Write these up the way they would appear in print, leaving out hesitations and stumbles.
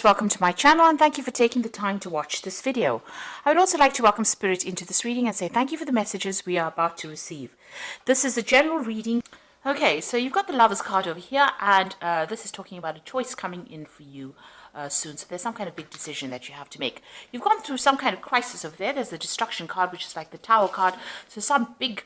Welcome to my channel and thank you for taking the time to watch this video. I would also like to welcome Spirit into this reading and say thank you for the messages we are about to receive. This is a general reading. Okay, so you've got the Lovers card over here, and this is talking about a choice coming in for you soon. So there's some kind of big decision that you have to make. You've gone through some kind of crisis over there. There's the Destruction card, which is like the Tower card. So some big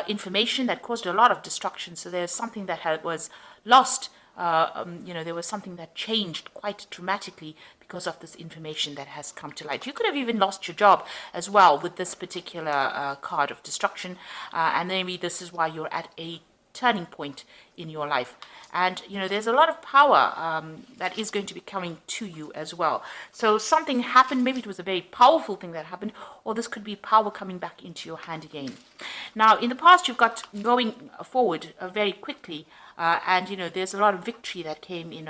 information that caused a lot of destruction. So there's something that was lost. There was something that changed quite dramatically because of this information that has come to light. You could have even lost your job as well with this particular card of destruction, and maybe this is why you're at a turning point in your life. And there's a lot of power that is going to be coming to you as well. So something happened, maybe it was a very powerful thing that happened, or this could be power coming back into your hand again. Now in the past, you've got going forward very quickly, and there's a lot of victory that came in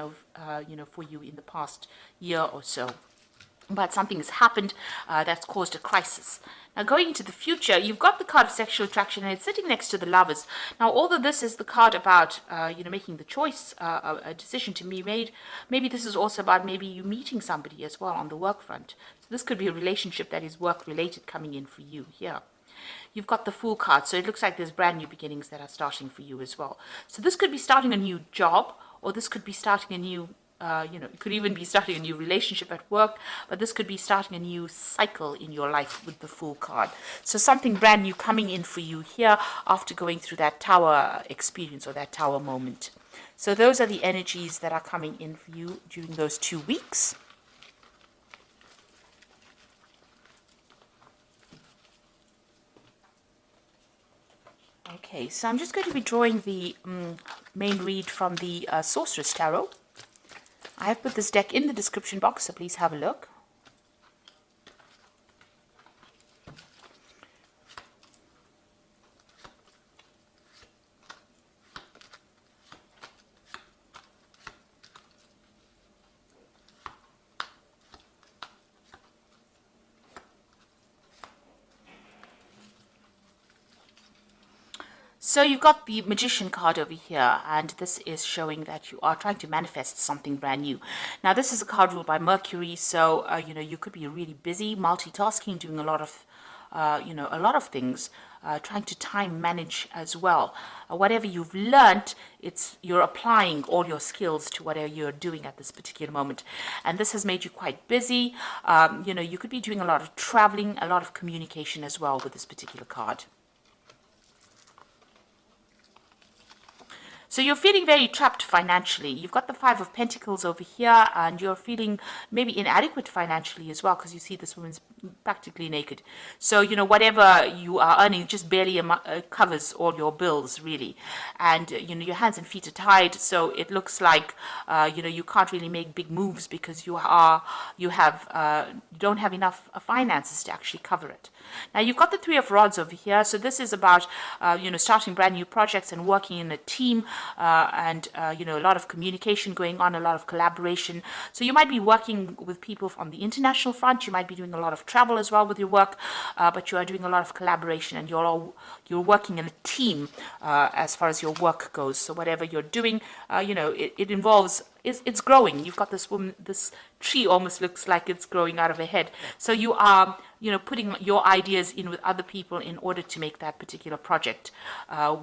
for you in the past year or so. But something has happened that's caused a crisis. Now, going into the future, you've got the card of sexual attraction, and it's sitting next to the Lovers. Now, although this is the card about, making the choice, a decision to be made, maybe this is also about maybe you meeting somebody as well on the work front. So this could be a relationship that is work-related coming in for you here. You've got the Fool card, so it looks like there's brand new beginnings that are starting for you as well. So this could be starting a new job, or this could be starting a new it could even be starting a new relationship at work, but this could be starting a new cycle in your life with the Fool card. So something brand new coming in for you here after going through that Tower experience or that Tower moment. So those are the energies that are coming in for you during those 2 weeks. Okay, so I'm just going to be drawing the main read from the Sorceress Tarot. I have put this deck in the description box, so please have a look. So you've got the Magician card over here, and this is showing that you are trying to manifest something brand new. Now, this is a card ruled by Mercury, so, you could be really busy, multitasking, doing a lot of things, trying to time manage as well. Whatever you've learned, you're applying all your skills to whatever you're doing at this particular moment. And this has made you quite busy. You could be doing a lot of traveling, a lot of communication as well with this particular card. So you're feeling very trapped financially. You've got the Five of Pentacles over here, and you're feeling maybe inadequate financially as well, because you see this woman's practically naked. So, whatever you are earning just barely covers all your bills, really. And, your hands and feet are tied, so it looks like, you can't really make big moves because you don't have enough finances to actually cover it. Now, you've got the Three of Rods over here, so this is about, starting brand new projects and working in a team, and a lot of communication going on, a lot of collaboration. So you might be working with people on the international front. You might be doing a lot of travel as well with your work, but you are doing a lot of collaboration, and you're working in a team as far as your work goes. So whatever you're doing, it involves. It's growing. You've got this woman, this tree almost looks like it's growing out of her head. So you are, putting your ideas in with other people in order to make that particular project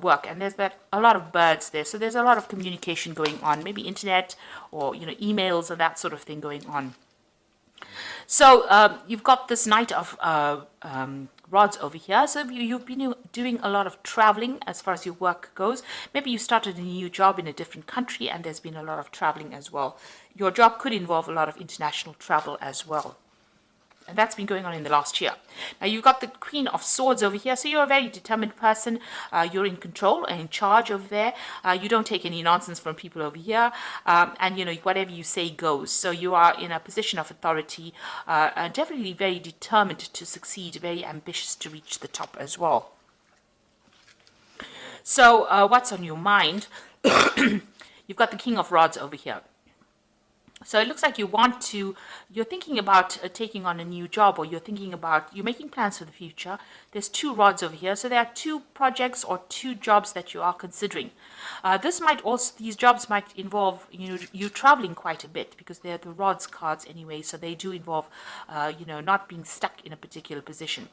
work. And there's a lot of birds there. So there's a lot of communication going on, maybe internet or, emails and that sort of thing going on. So you've got this Knight of Rods over here. So you've been doing a lot of traveling as far as your work goes. Maybe you started a new job in a different country, and there's been a lot of traveling as well. Your job could involve a lot of international travel as well. And that's been going on in the last year. Now, you've got the Queen of Swords over here. So you're a very determined person. You're in control and in charge over there. You don't take any nonsense from people over here. And, whatever you say goes. So you are in a position of authority, definitely very determined to succeed, very ambitious to reach the top as well. So what's on your mind? You've got the King of Rods over here. So it looks like you're thinking about taking on a new job, or you're making plans for the future. There's two rods over here. So there are two projects or two jobs that you are considering. These jobs might involve, you traveling quite a bit, because they're the rods cards anyway. So they do involve, not being stuck in a particular position.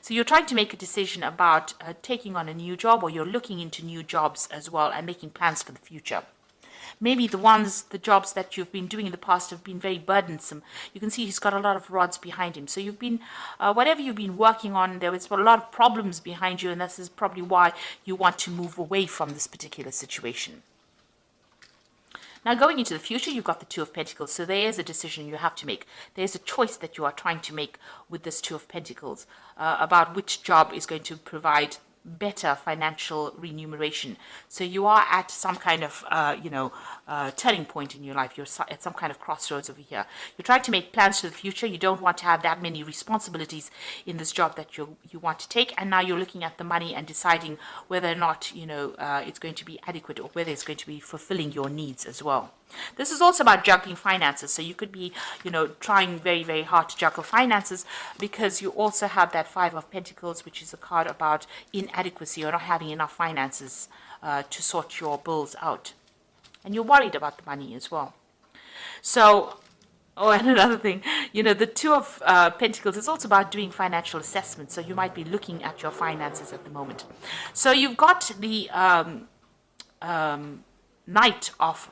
So you're trying to make a decision about taking on a new job, or you're looking into new jobs as well and making plans for the future. Maybe the jobs that you've been doing in the past have been very burdensome. You can see he's got a lot of rods behind him. So whatever you've been working on, there was a lot of problems behind you, and this is probably why you want to move away from this particular situation. Now, going into the future, you've got the Two of Pentacles. So there is a decision you have to make. There's a choice that you are trying to make with this Two of Pentacles about which job is going to provide better financial remuneration. So you are at some kind of, turning point in your life. You're at some kind of crossroads over here. You're trying to make plans for the future. You don't want to have that many responsibilities in this job that you want to take. And now you're looking at the money and deciding whether or not, it's going to be adequate, or whether it's going to be fulfilling your needs as well. This is also about juggling finances. So you could be, trying very, very hard to juggle finances, because you also have that Five of Pentacles, which is a card about inadequacy, or not having enough finances to sort your bills out. And you're worried about the money as well. So, and another thing, the Two of Pentacles is also about doing financial assessments. So you might be looking at your finances at the moment. So you've got the Knight of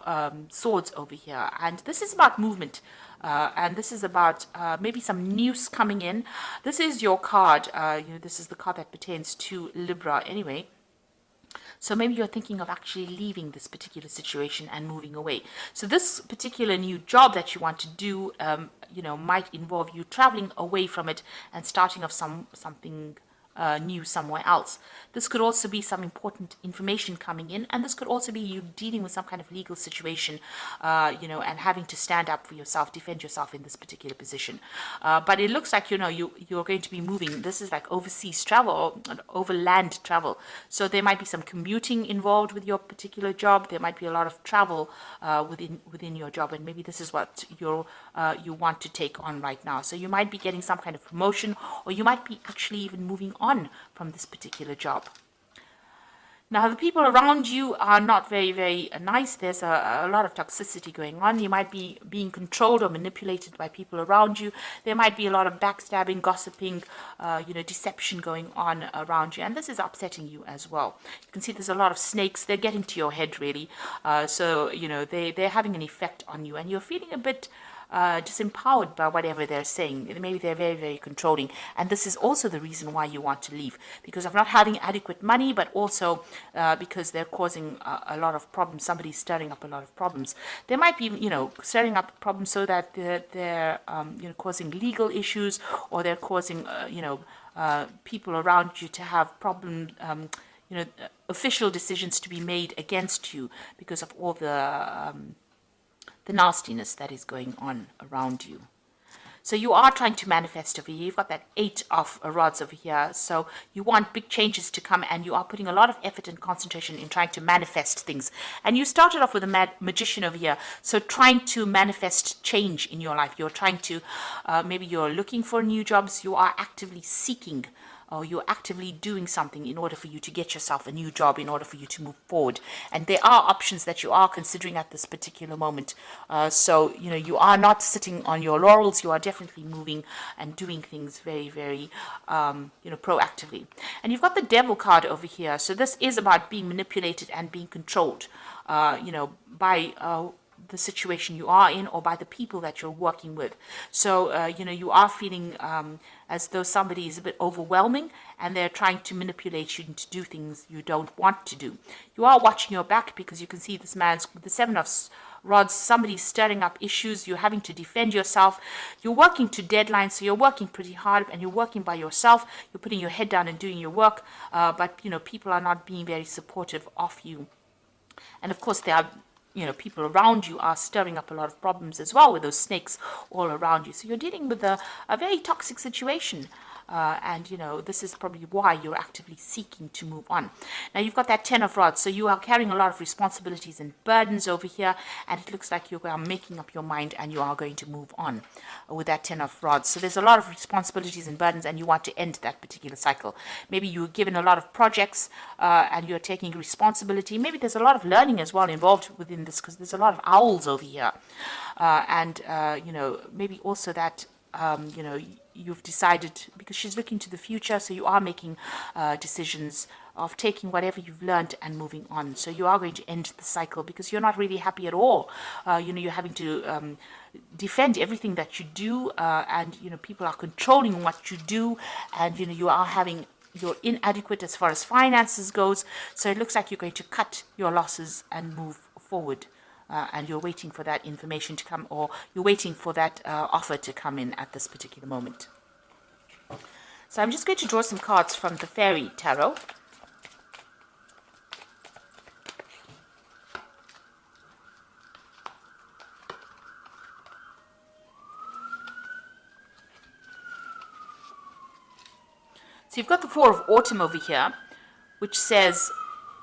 Swords over here, and this is about movement, and this is about maybe some news coming in. This is your card. This is the card that pertains to Libra anyway. So maybe you're thinking of actually leaving this particular situation and moving away. So this particular new job that you want to do, might involve you traveling away from it and starting off something new somewhere else. This could also be some important information coming in, and this could also be you dealing with some kind of legal situation, and having to stand up for yourself, defend yourself in this particular position. But it looks like, you're going to be moving. This is like overseas travel, or overland travel. So there might be some commuting involved with your particular job. There might be a lot of travel within your job, and maybe this is what you want to take on right now. So you might be getting some kind of promotion, or you might be actually even moving on from this particular job. Now, the people around you are not very, very nice. There's a lot of toxicity going on. You might be being controlled or manipulated by people around you. There might be a lot of backstabbing, gossiping, deception going on around you. And this is upsetting you as well. You can see there's a lot of snakes. They're getting to your head, really. They're having an effect on you. And you're feeling a bit disempowered by whatever they're saying. Maybe they're very, very controlling. And this is also the reason why you want to leave, because of not having adequate money, but also because they're causing a lot of problems. Somebody's stirring up a lot of problems. They might be, stirring up problems so that they're causing legal issues, or they're causing, people around you to have problems, official decisions to be made against you because of all the nastiness that is going on around you. So you are trying to manifest over here. You've got that Eight of Rods over here. So you want big changes to come, and you are putting a lot of effort and concentration in trying to manifest things. And you started off with a Magician over here. So trying to manifest change in your life. You're trying to, maybe you're looking for new jobs. You are actively seeking, or you're actively doing something in order for you to get yourself a new job, in order for you to move forward. And there are options that you are considering at this particular moment. So, you are not sitting on your laurels. You are definitely moving and doing things very, very, proactively. And you've got the Devil card over here. So this is about being manipulated and being controlled, by the situation you are in, or by the people that you're working with. So, you are feeling as though somebody is a bit overwhelming, and they're trying to manipulate you to do things you don't want to do. You are watching your back, because you can see this man's with the Seven of Rods. Somebody's stirring up issues. You're having to defend yourself. You're working to deadlines, so you're working pretty hard, and you're working by yourself. You're putting your head down and doing your work, but people are not being very supportive of you. And of course, there are people around you are stirring up a lot of problems as well, with those snakes all around you. So you're dealing with a very toxic situation. and this is probably why you're actively seeking to move on. Now you've got that 10 of rods, so you are carrying a lot of responsibilities and burdens over here, and it looks like you are making up your mind and you are going to move on with that 10 of rods. So there's a lot of responsibilities and burdens, and you want to end that particular cycle. Maybe you were given a lot of projects and you're taking responsibility. Maybe there's a lot of learning as well involved within this, because there's a lot of owls over here, and maybe also that you've decided, because she's looking to the future, so you are making decisions of taking whatever you've learned and moving on. So you are going to end the cycle because you're not really happy at all. You're having to defend everything that you do, and people are controlling what you do, and you're inadequate as far as finances goes. So it looks like you're going to cut your losses and move forward. And you're waiting for that information to come, or you're waiting for that offer to come in at this particular moment. So I'm just going to draw some cards from the Fairy Tarot. So you've got the Four of Autumn over here, which says,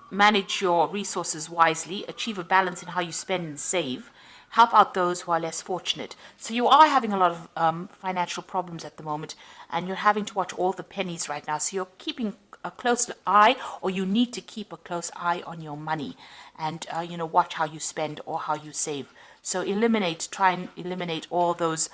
manage your resources wisely, achieve a balance in how you spend and save, help out those who are less fortunate. So you are having a lot of financial problems at the moment, and you're having to watch all the pennies right now. So you're keeping a close eye, or you need to keep a close eye on your money, and watch how you spend or how you save. So try and eliminate all those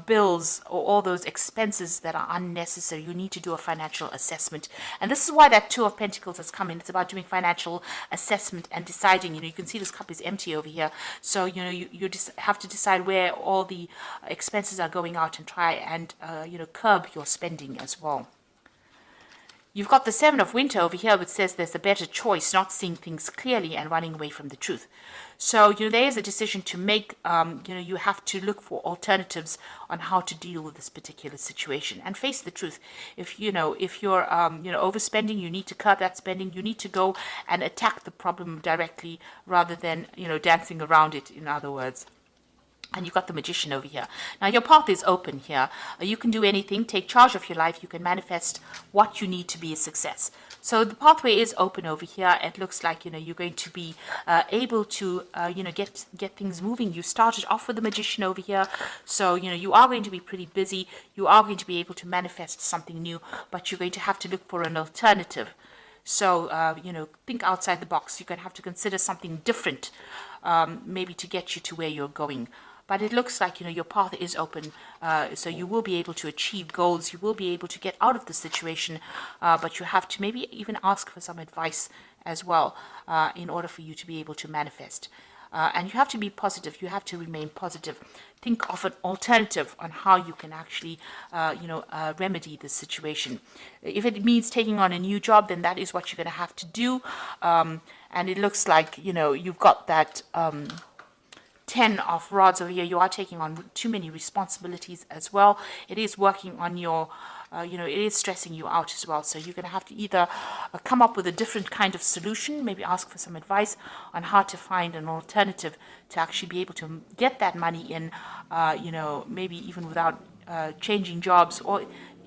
bills or all those expenses that are unnecessary. You need to do a financial assessment. And this is why that Two of Pentacles has come in. It's about doing financial assessment and deciding, you can see this cup is empty over here. So, you just have to decide where all the expenses are going out, and try and, curb your spending as well. You've got the Seven of Winter over here, which says there's a better choice, not seeing things clearly and running away from the truth. So, there is a decision to make. You have to look for alternatives on how to deal with this particular situation and face the truth. If you're overspending, you need to curb that spending. You need to go and attack the problem directly rather than, dancing around it, in other words. And you've got the Magician over here. Now, your path is open here. You can do anything. Take charge of your life. You can manifest what you need to be a success. So the pathway is open over here. It looks like, you're going to be able to, get things moving. You started off with the Magician over here. So, you are going to be pretty busy. You are going to be able to manifest something new, but you're going to have to look for an alternative. So, think outside the box. You're going to have to consider something different, maybe to get you to where you're going. But it looks like, your path is open, so you will be able to achieve goals. You will be able to get out of the situation, but you have to maybe even ask for some advice as well in order for you to be able to manifest. And you have to be positive. You have to remain positive. Think of an alternative on how you can actually, remedy this situation. If it means taking on a new job, then that is what you're going to have to do. And it looks like, you've got that 10 of rods over here. You are taking on too many responsibilities as well. It is working on your, it is stressing you out as well. So you're going to have to either come up with a different kind of solution, maybe ask for some advice on how to find an alternative to actually be able to get that money in, maybe even without changing jobs, or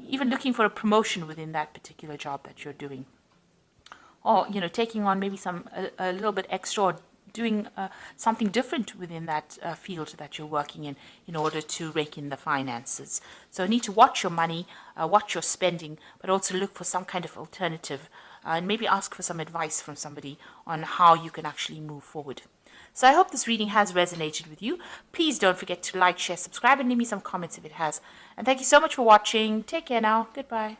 even looking for a promotion within that particular job that you're doing. Or, taking on maybe a little bit extra, or doing something different within that field that you're working in order to rake in the finances. So you need to watch your money, watch your spending, but also look for some kind of alternative, and maybe ask for some advice from somebody on how you can actually move forward. So I hope this reading has resonated with you. Please don't forget to like, share, subscribe, and leave me some comments if it has. And thank you so much for watching. Take care now. Goodbye.